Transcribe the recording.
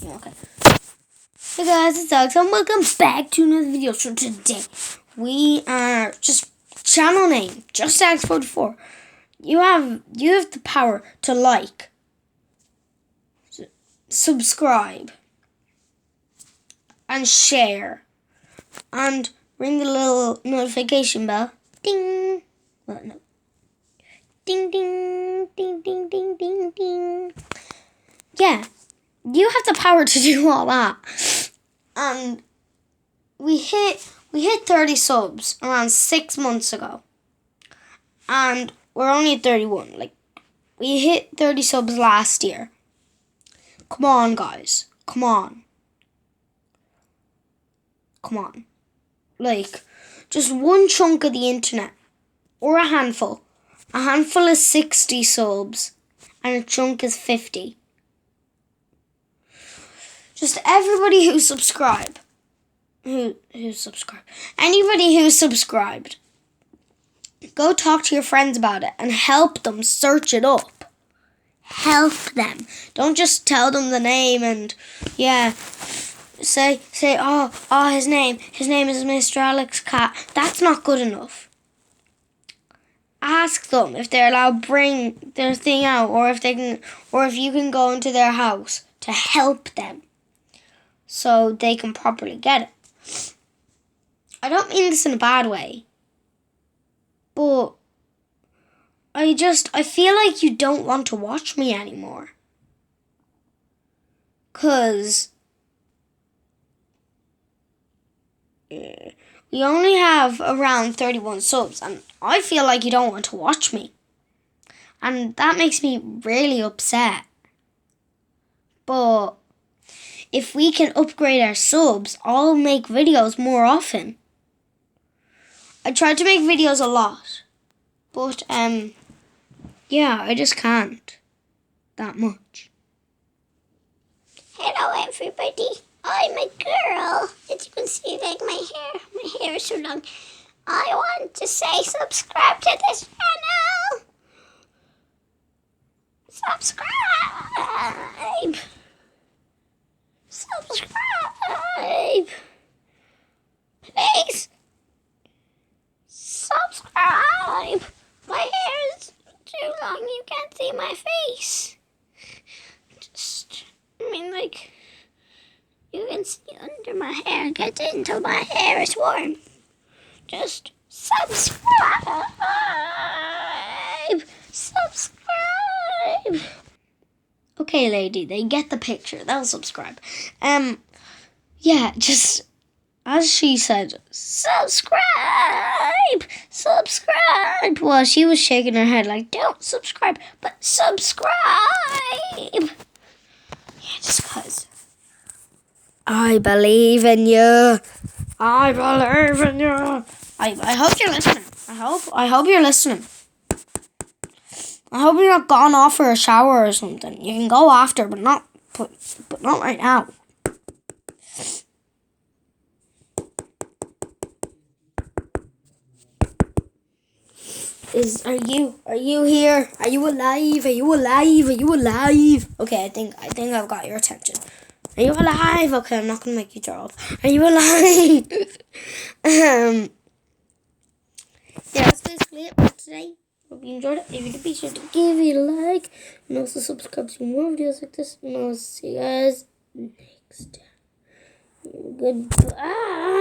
Yeah, okay. Hey guys, it's Alex and welcome back to another video. So today we are just channel name, just Alex44. You have the power to like, subscribe, and share, and ring the little notification bell. Ding. Well, no. Ding ding ding ding ding ding ding. Yeah, you have the power to do all that. And we hit 30 subs around 6 months ago. And we're only at 31. Like, we hit 30 subs last year. Come on, guys. Come on. Come on. Like, just one chunk of the internet. Or a handful. A handful is 60 subs. And a chunk is 50. Just everybody who subscribed. Who subscribed? Anybody who subscribed. Go talk to your friends about it and help them search it up. Help them. Don't just tell them the name and say his name is Mr. Alex Cat. That's not good enough. Ask them if they're allowed to bring their thing out or if you can go into their house to help them so they can properly get it. I don't mean this in a bad way. But I feel like you don't want to watch me anymore. 'Cause we only have around 31 subs and I feel like you don't want to watch me. And that makes me really upset. But if we can upgrade our subs, I'll make videos more often. I tried to make videos a lot. But, I just can't that much. Hello everybody, I'm a girl. As you can see, like my hair is so long. I want to say subscribe to this channel. Subscribe. Please. Subscribe. My hair is too long, you can't see my face. You can see under my hair. Get into my hair, it's warm. Just subscribe. Subscribe. Okay, lady, they get the picture. They'll subscribe. Just as she said, subscribe. Well, she was shaking her head like, don't subscribe, but subscribe. Yeah, just 'cause. I believe in you. I hope you're listening. I hope you're listening. I hope you're not gone off for a shower or something. You can go after, but not right now. Are you here? Are you alive? Okay, I think I've got your attention. Are you alive? Okay, I'm not gonna make you draw off. Are you alive? That's basically it for today. Hope you enjoyed it. If you could be sure to give it a like and also subscribe to more videos like this. And I'll see you guys next time. Goodbye.